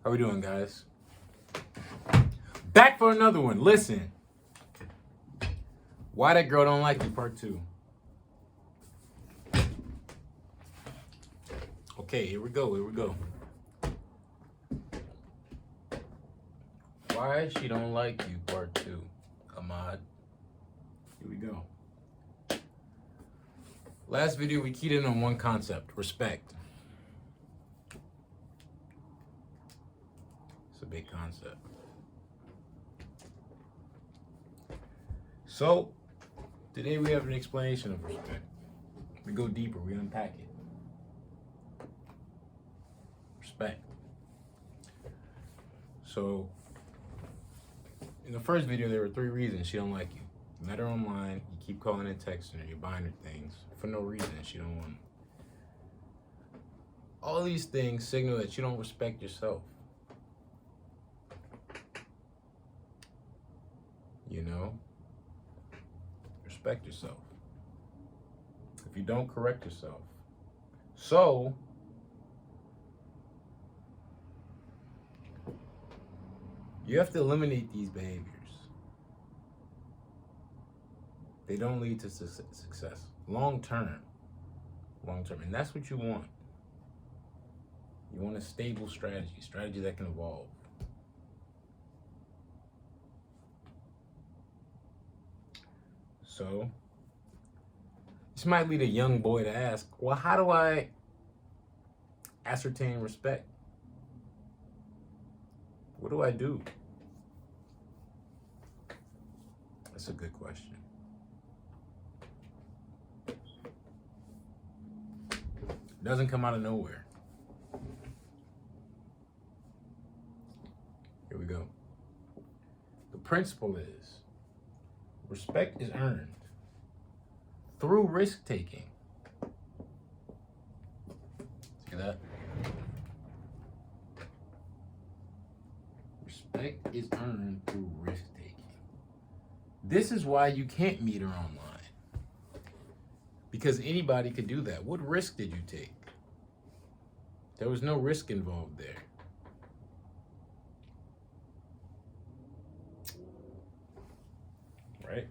How we doing, guys? Back for another one. Listen. Why That Girl Don't Like You, part 2. Okay, here we go. Why She Don't Like You, part 2. Ahmad. Here we go. Last video, we keyed in on one concept, respect. It's a big concept. So, today we have an explanation of respect. We go deeper, we unpack it. Respect. So, in the first video, there were 3 reasons she don't like you. You met her online, you keep calling and texting her, you're buying her things for no reason, she don't want them. All these things signal that you don't respect yourself. You know? Respect yourself. If you don't, correct yourself. So, you have to eliminate these behaviors. They don't lead to success. Long term. And that's what you want. You want a stable strategy that can evolve. So, this might lead a young boy to ask, well, how do I ascertain respect? What do I do? That's a good question. It doesn't come out of nowhere. Here we go. The principle is, respect is earned through risk-taking. See that? Respect is earned through risk-taking. This is why you can't meet her online. Because anybody could do that. What risk did you take? There was no risk involved there. Right?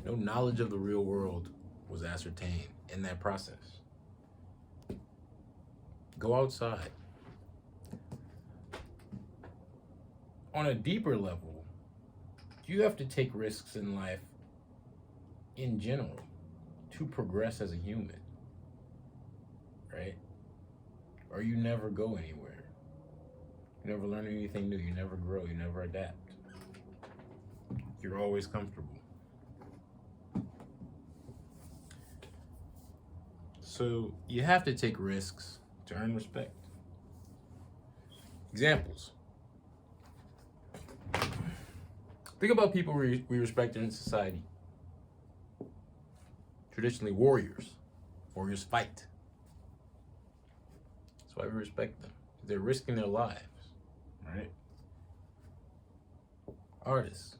No knowledge of the real world was ascertained in that process. Go outside. On a deeper level, you have to take risks in life in general to progress as a human, right? Or you never go anywhere. You never learn anything new. You never grow. You never adapt. You're always comfortable. So you have to take risks to earn respect. Examples. Think about people we respect in society. Traditionally, warriors. Warriors fight. That's why we respect them. They're risking their lives, right? Artists.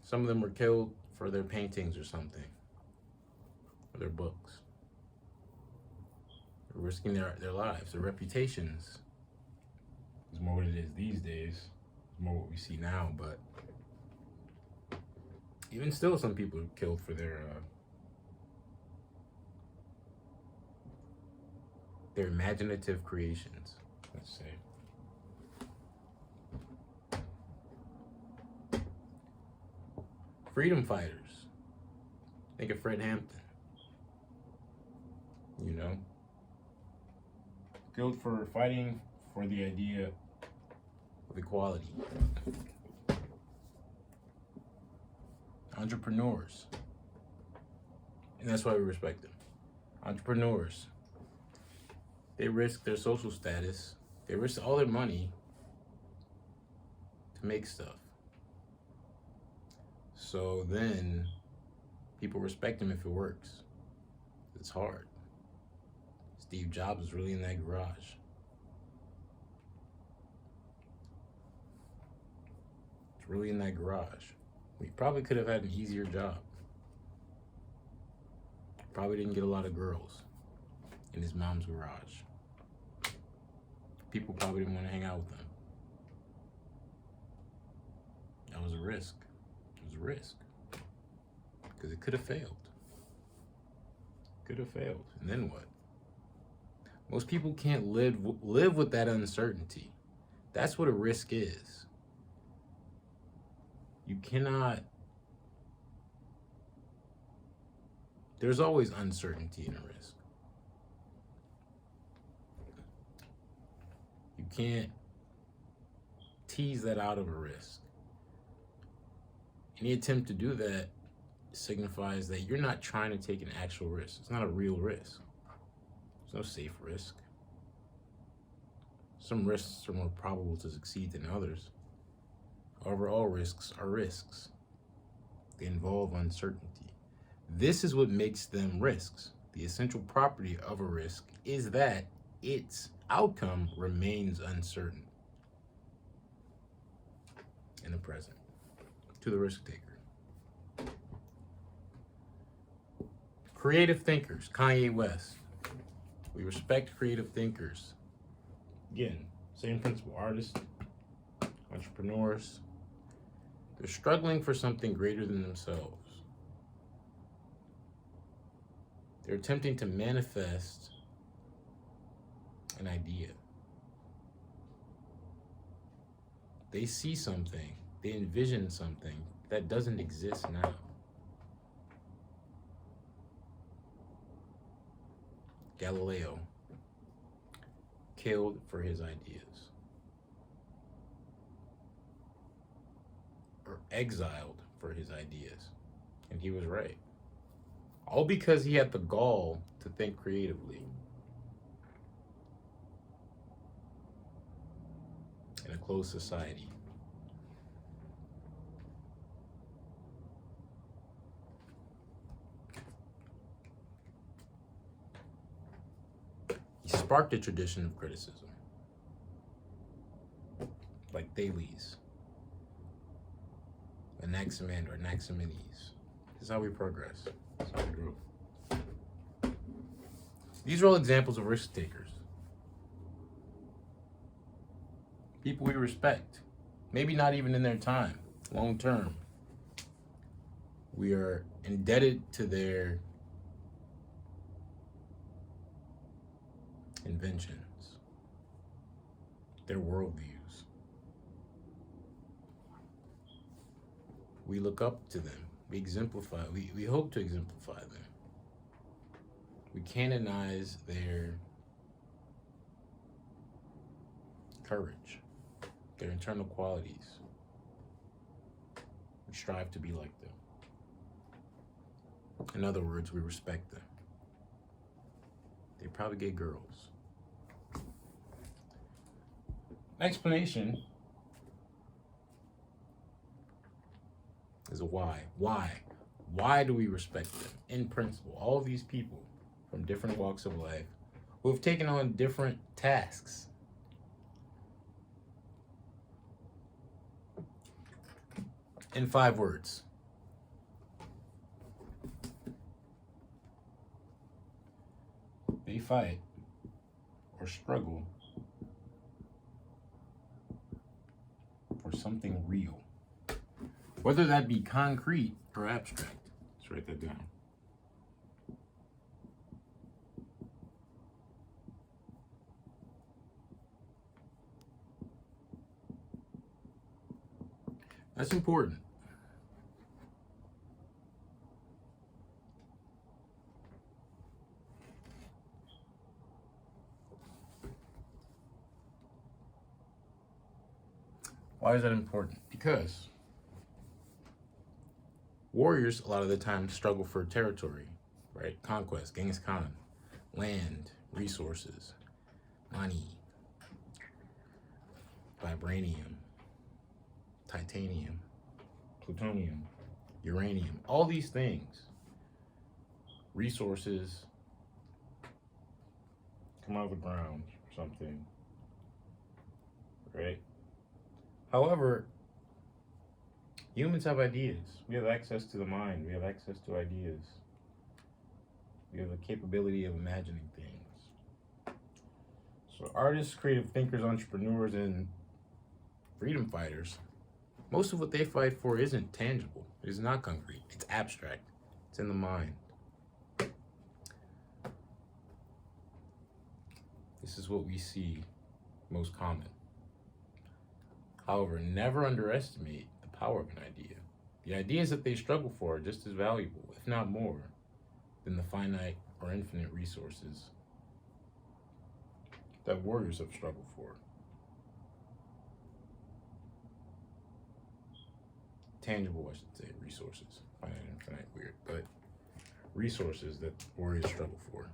Some of them were killed for their paintings or something, or their books. They're risking their lives, their reputations. It's more what it is these days. It's more what we see now, but even still, some people are killed for their imaginative creations, let's say. Freedom fighters. Think of Fred Hampton. You know? Killed for fighting for the idea of equality. Entrepreneurs. And that's why we respect them. Entrepreneurs. They risk their social status. They risk all their money to make stuff. So then people respect them if it works. It's hard. Steve Jobs was really in that garage. It's really in that garage. We probably could have had an easier job. Probably didn't get a lot of girls in his mom's garage. People probably didn't want to hang out with him. That was a risk. It was a risk. Because it could have failed. Could have failed. And then what? Most people can't live with that uncertainty. That's what a risk is. You cannot. There's always uncertainty in a risk. You can't tease that out of a risk. Any attempt to do that signifies that you're not trying to take an actual risk. It's not a real risk. There's no safe risk. Some risks are more probable to succeed than others. However, all risks are risks. They involve uncertainty. This is what makes them risks. The essential property of a risk is that its outcome remains uncertain in the present to the risk taker. Creative thinkers, Kanye West. We respect creative thinkers. Again, same principle. Artists, entrepreneurs, they're struggling for something greater than themselves. They're attempting to manifest an idea. They see something, they envision something that doesn't exist now. Galileo, killed for his ideas, or exiled for his ideas, and he was right. All because he had the gall to think creatively in a closed society. He sparked a tradition of criticism, like Thales, Anaximander, Anaximenes. This is how we progress. This is how we grow. These are all examples of risk takers. People we respect. Maybe not even in their time, long term. We are indebted to their inventions, their worldviews. We look up to them. We exemplify, we hope to exemplify them. We canonize their courage, their internal qualities. We strive to be like them. In other words, we respect them. They probably get girls. Explanation is a why. Why? Why do we respect them? In principle, all of these people from different walks of life who have taken on different tasks. In 5 words. They fight or struggle for something real. Whether that be concrete or abstract. Let's write that down. That's important. Why is that important? Because warriors, a lot of the time, struggle for territory, right? Conquest, Genghis Khan, land, resources, money, vibranium, titanium, plutonium, uranium, all these things, resources come out of the ground or something, right? However, humans have ideas. We have access to the mind. We have access to ideas. We have a capability of imagining things. So artists, creative thinkers, entrepreneurs, and freedom fighters, most of what they fight for isn't tangible. It is not concrete. It's abstract. It's in the mind. This is what we see most common. However, never underestimate the power of an idea. The ideas that they struggle for are just as valuable, if not more, than the finite or infinite resources that warriors have struggled for. Tangible, I should say, resources. Finite, infinite, weird, but resources that warriors struggle for.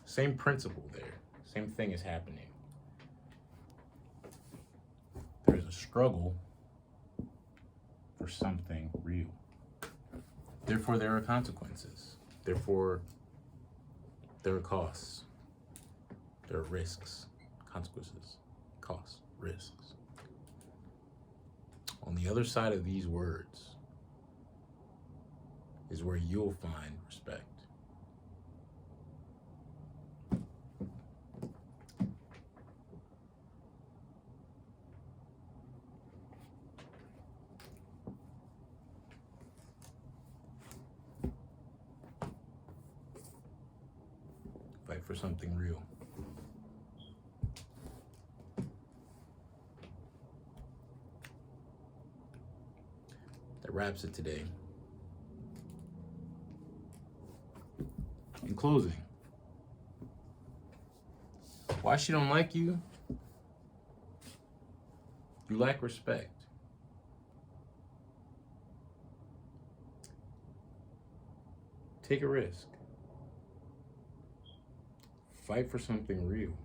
Same principle there. Same thing is happening. There's a struggle for something real. Therefore, there are consequences. Therefore, there are costs. There are risks, consequences, costs, risks. On the other side of these words is where you'll find respect. Fight for something real. That wraps it today. In closing, why she don't like you? You lack respect. Take a risk. Fight for something real,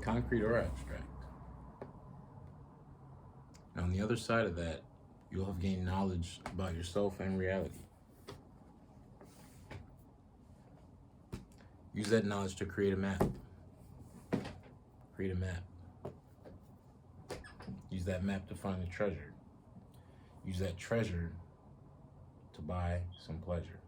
concrete or abstract. And on the other side of that, you'll have gained knowledge about yourself and reality. Use that knowledge to create a map. Create a map. Use that map to find a treasure. Use that treasure to buy some pleasure.